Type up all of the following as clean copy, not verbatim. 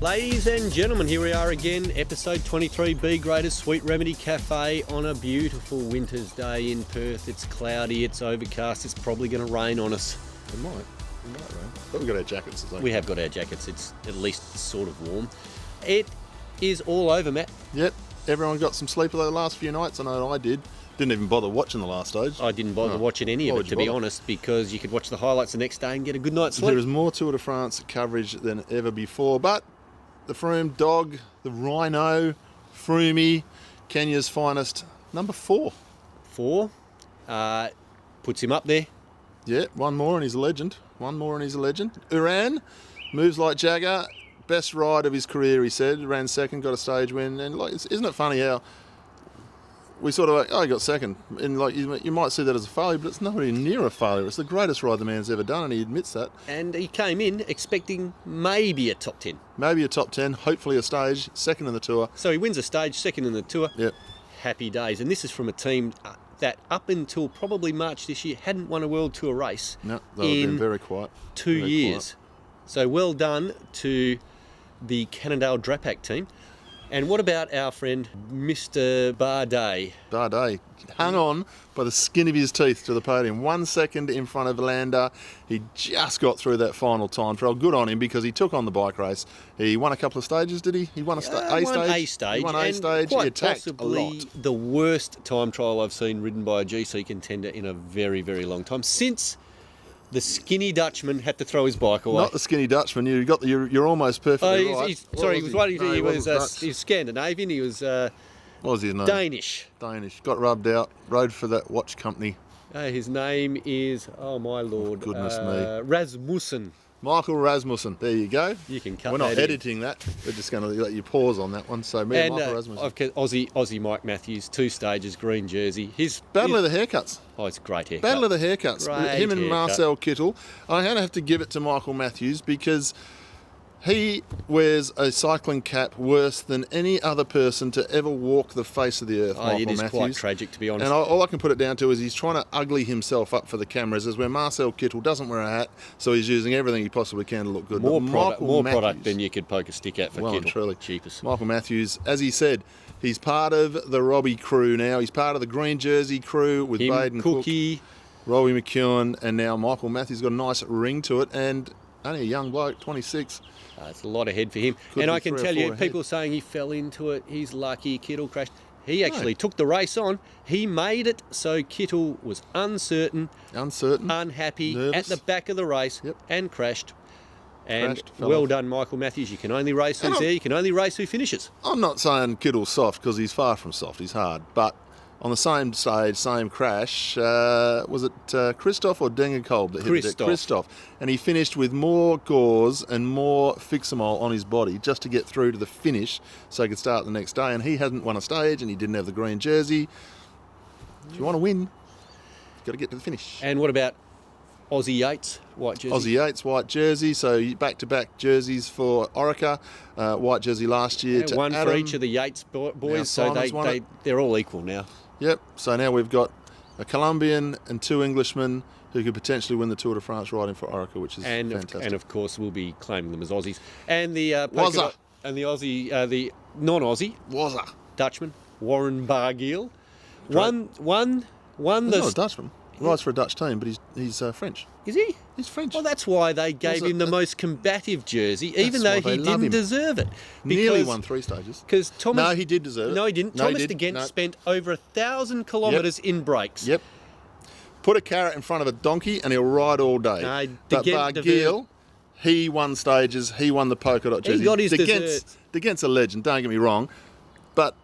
Ladies and gentlemen, here we are again, episode 23, B Graders Sweet Remedy Cafe on a beautiful winter's day in Perth. It's cloudy, it's overcast, it's probably going to rain on us. It might rain. But we've got our jackets. We have got our jackets, it's at least sort of warm. It is all over, Matt. Yep, everyone got some sleep over the last few nights. I know I did. Didn't even bother watching the last stage. I didn't bother watching any of it, to be honest, because you could watch the highlights the next day and get a good night's sleep. There is more Tour de France coverage than ever before, but the Froome dog, the Rhino, Froomey, Kenya's finest, number 4. 4, puts him up there. Yeah, one more and he's a legend. Uran moves like Jagger, best ride of his career, he said. Ran second, got a stage win, and like, isn't it funny how we sort of like, oh, he got second, and like you might see that as a failure, but it's nowhere near a failure. It's the greatest ride the man's ever done, and he admits that. And he came in expecting maybe a top 10. Maybe a top 10, hopefully a stage, second in the Tour. So he wins a stage, second in the Tour. Yep. Happy days. And this is from a team that up until probably March this year hadn't won a World Tour race. No, they've been very quiet. 2 years. So well done to the Cannondale Drapac team. And what about our friend Mr. Bardet? Bardet hung on by the skin of his teeth to the podium. 1 second in front of Lander. He just got through that final time trial. Good on him because he took on the bike race. He won a couple of stages, did he? He won a stage. He won A stage. He attacked possibly a lot. The worst time trial I've seen ridden by a GC contender in a very, very long time. Since the skinny Dutchman had to throw his bike away. Not the skinny Dutchman. You're almost perfectly right. He was Scandinavian. He was what was his name? Danish. Got rubbed out. Rode for that watch company. His name is, oh my lord, goodness me, Rasmussen. Michael Rasmussen. There you go. You can cut. We're not editing that. We're just going to let you pause on that one. So Michael Rasmussen. Aussie Mike Matthews, 2 stages, green jersey. Battle of the haircuts. Oh, it's a great haircut. Battle of the haircuts. Him and haircut. Marcel Kittel. I have to give it to Michael Matthews because he wears a cycling cap worse than any other person to ever walk the face of the earth. Michael Matthews. Quite tragic, to be honest. And all I can put it down to is he's trying to ugly himself up for the cameras, as where Marcel Kittel doesn't wear a hat, so he's using everything he possibly can to look good. More product than you could poke a stick at for Kittel. Truly. Cheapest. Michael Matthews, as he said, he's part of the Robbie crew now. He's part of the green jersey crew with Baden Cookie, Robbie McEwen, and now Michael Matthews. Got a nice ring to it, and only a young bloke, 26. It's a lot ahead for him. And I can tell you, people saying he fell into it, he's lucky, Kittel crashed. He actually took the race on. He made it so Kittel was uncertain, unhappy, nervous, at the back of the race, and crashed. And well done, Michael Matthews. You can only race who's there. You can only race who finishes. I'm not saying Kittel's soft, because he's far from soft. He's hard. But on the same stage, same crash, was it Christoph or Dengerkolb that hit it? Christoph. And he finished with more gauze and more Fixamol on his body just to get through to the finish so he could start the next day. And he hadn't won a stage and he didn't have the green jersey. If you want to win, you've got to get to the finish. And what about Aussie Yates, white jersey? Aussie Yates, white jersey. So back-to-back jerseys for Orica. White jersey last year to one Adam. For each of the Yates boys, so they're all equal now. Yep, so now we've got a Colombian and 2 Englishmen who could potentially win the Tour de France riding for Orica, which is fantastic. And of course, we'll be claiming them as Aussies. And the Wazza. And the Aussie, the non-Aussie Wazza. Dutchman, Warren Barguil, won He's not a Dutchman. He rides for a Dutch team, but he's French. Is he? He's French. Well, that's why they gave him the most combative jersey, even though he didn't deserve it. Nearly won 3 stages. No, he did deserve it. No, he didn't. Thomas de Gent spent over 1,000 kilometres in breaks. Yep. Put a carrot in front of a donkey and he'll ride all day. But Barguil, he won stages. He won the polka dot jersey. He got his desserts. De Gent's a legend, don't get me wrong. But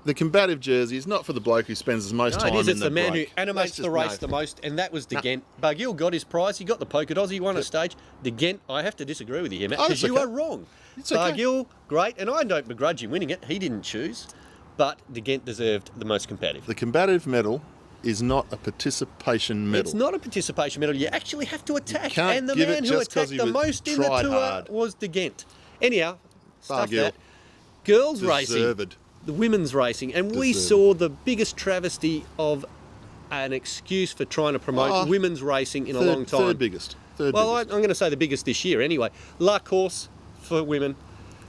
the combative jersey is not for the bloke who spends the most time in the break. It's the man who animates the race the most, and that was de Gent. Barguil got his prize. He got the polka dots. He won a stage. De Gent, I have to disagree with you here, Matt, because you are wrong. Barguil, great, and I don't begrudge him winning it. He didn't choose, but de Gent deserved the most combative. The combative medal is not a participation medal. It's not a participation medal. You actually have to attack, and the man who attacked the most in the Tour was de Gent. Anyhow, stuff that. Girls racing. The women's racing, and we saw the biggest travesty of an excuse for trying to promote women's racing in a long time. Third biggest. I'm going to say the biggest this year anyway. La Course for women.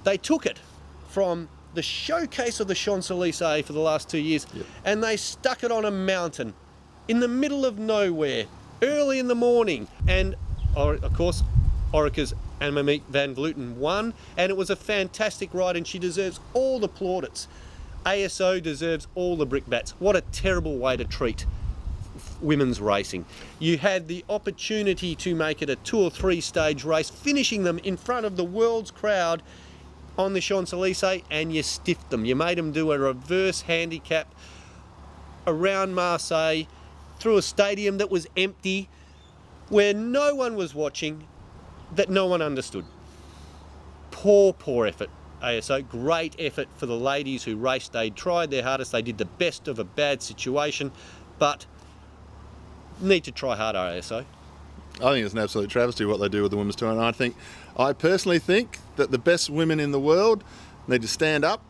They took it from the showcase of the Champs-Élysées for the last 2 years, and they stuck it on a mountain in the middle of nowhere, early in the morning. And, of course, Orica's Annemiek van Vleuten won, and it was a fantastic ride, and she deserves all the plaudits. ASO deserves all the brickbats. What a terrible way to treat women's racing. You had the opportunity to make it a 2 or 3 stage race, finishing them in front of the world's crowd on the Champs-Élysées, and you stiffed them. You made them do a reverse handicap around Marseille through a stadium that was empty, where no one was watching, that no one understood. Poor effort, ASO. Great effort for the ladies who raced. They tried their hardest. They did the best of a bad situation, but need to try harder, ASO. I think it's an absolute travesty what they do with the women's tour, and I personally think that the best women in the world need to stand up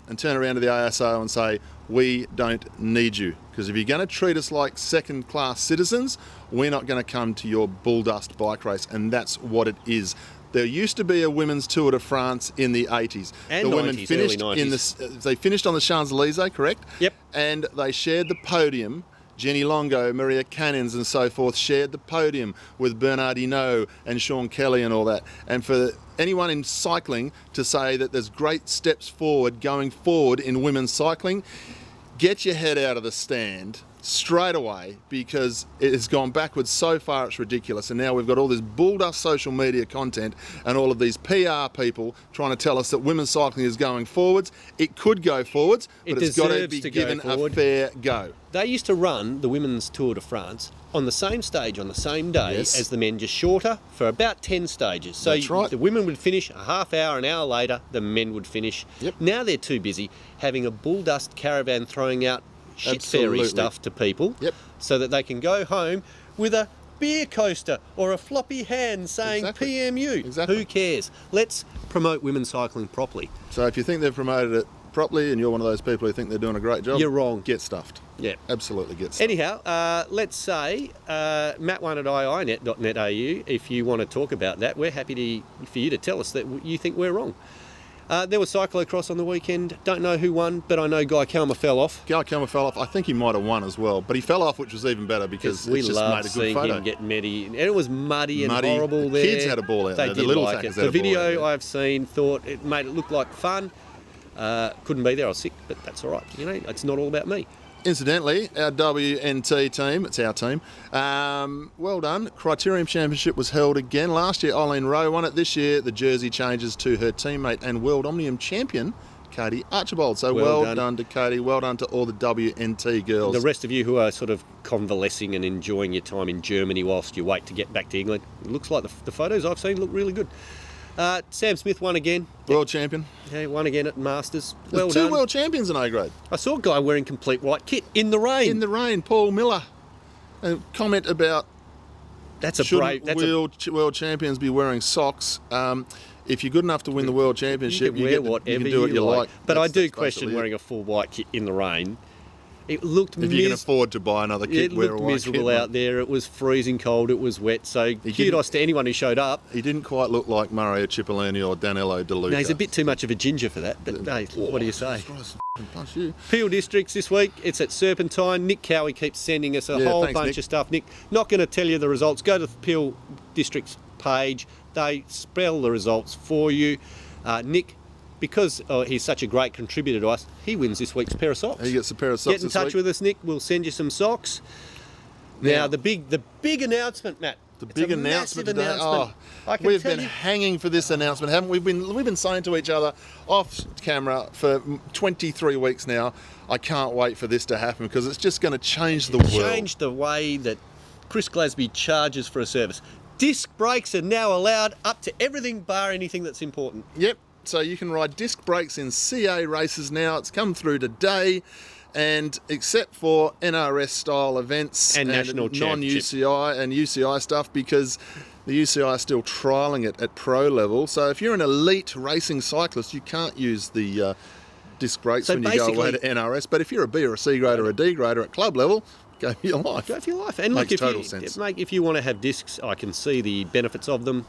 and turn around to the ASO and say, we don't need you, because if you're going to treat us like second-class citizens, we're not going to come to your bulldust bike race, and that's what it is. There used to be a women's Tour de France in the 80s. And the 90s, women finished early 90s. They finished on the Champs-Élysées, correct? Yep. And they shared the podium. Jenny Longo, Maria Cannons and so forth shared the podium with Bernard Hinault and Sean Kelly and all that. And for anyone in cycling to say that there's great steps going forward in women's cycling, get your head out of the stand straight away, because it has gone backwards so far it's ridiculous. And now we've got all this bulldust social media content and all of these PR people trying to tell us that women's cycling is going forwards. It could go forwards, but it's got to be given a fair go. They used to run the Women's Tour de France on the same stage on the same day as the men, just shorter, for about 10 stages. So That's right. The women would finish a half hour, an hour later, the men would finish. Yep. Now they're too busy having a bulldust caravan throwing out shit fairy stuff to people, so that they can go home with a beer coaster or a floppy hand saying PMU. Exactly. Who cares? Let's promote women's cycling properly. So if you think they've promoted it properly and you're one of those people who think they're doing a great job, you're wrong. Get stuffed. Yeah. Absolutely get stuffed. Anyhow, let's say Matt1 at iinet.net.au, if you want to talk about that, we're happy for you to tell us that you think we're wrong. There was cyclocross on the weekend. Don't know who won, but I know Guy Kelmer fell off. Guy Kelmer fell off. I think he might have won as well, but he fell off, which was even better because we it just loved made a good seeing photo. him get muddy, and it was muddy and horrible the there. Kids had a ball out they there. Did The little like it. tackers had The a ball out video there. I've seen thought it made it look like fun. Couldn't be there. I was sick, but that's all right. You know, it's not all about me. Incidentally, our WNT team, it's our team, well done. Criterium Championship was held again. Last year, Eileen Rowe won it. This year, the jersey changes to her teammate and World Omnium champion, Katie Archibald. So well done to Katie. Well done to all the WNT girls. The rest of you who are sort of convalescing and enjoying your time in Germany whilst you wait to get back to England, it looks like the photos I've seen look really good. Sam Smith won again. World champion. Yeah, won again at Masters. Well done. 2 world champions in A grade. I saw a guy wearing complete white kit in the rain. In the rain, Paul Miller. A comment about world champions be wearing socks. If you're good enough to win the world championship, you can do what you like. But I do question wearing it. a full white kit in the rain. It looked if you can afford to buy another kit, it looked miserable out there. It was freezing cold. It was wet. So kudos to anyone who showed up. He didn't quite look like Mario Cipollini or Danilo De Luca. No, he's a bit too much of a ginger for that. But hey, what do you say? Punch you. Peel Districts this week. It's at Serpentine. Nick Cowie keeps sending us a whole bunch of stuff. Nick, not going to tell you the results. Go to the Peel Districts page. They spell the results for you. Nick, because he's such a great contributor to us, he wins this week's pair of socks. He gets a pair of socks. Get in touch with us, Nick. We'll send you some socks. Now the big announcement, Matt. The big announcement today. Oh, we've been hanging for this announcement, haven't we? We've been saying to each other off camera for 23 weeks now. I can't wait for this to happen because it's just going to change the world. Change the way that Chris Glasby charges for a service. Disc brakes are now allowed up to everything bar anything that's important. Yep. So you can ride disc brakes in CA races now. It's come through today, and except for NRS style events and national non-UCI and UCI stuff, because the UCI is still trialling it at pro level. So if you're an elite racing cyclist, you can't use the disc brakes when you go away to NRS. But if you're a B or a C grade or a D grader at club level, go for your life. Go for your life. And makes look, total sense. If you want to have discs, I can see the benefits of them.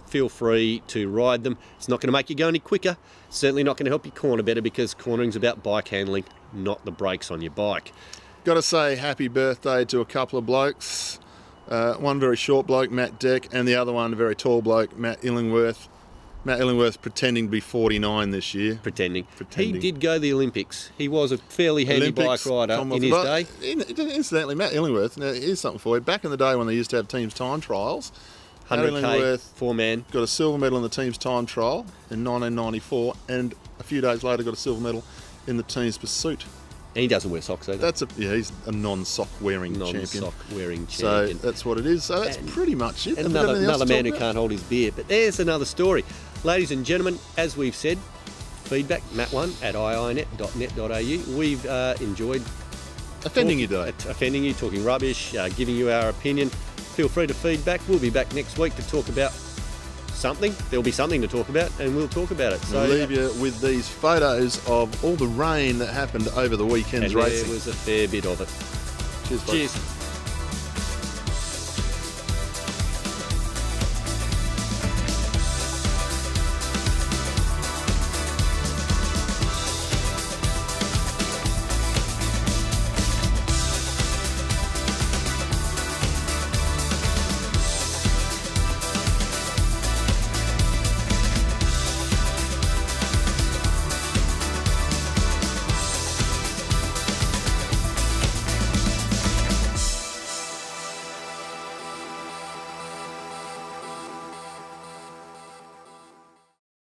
feel free to ride them. It's not going to make you go any quicker. Certainly not going to help you corner better, because cornering's about bike handling, not the brakes on your bike. Got to say happy birthday to a couple of blokes. One very short bloke, Matt Deck, and the other one a very tall bloke, Matt Illingworth. Matt Illingworth pretending to be 49 this year. Pretending. He did go to the Olympics. He was a fairly handy bike rider in his day. Incidentally, Matt Illingworth, now here's something for you. Back in the day when they used to have teams time trials, 100k, 4-man. Got a silver medal in the team's time trial in 1994, and a few days later got a silver medal in the team's pursuit. And he doesn't wear socks either. He's a non-sock wearing champion. Non-sock wearing So champion. that's what it is. So that's pretty much it. And another man who can't hold his beer. But there's another story. Ladies and gentlemen, as we've said, feedback, matt1@iinet.net.au. We've enjoyed offending you today. Offending you, talking rubbish, giving you our opinion. Feel free to feedback. We'll be back next week to talk about something. There'll be something to talk about, and we'll talk about it. So we'll leave you with these photos of all the rain that happened over the weekend's racing. There was a fair bit of it. Cheers.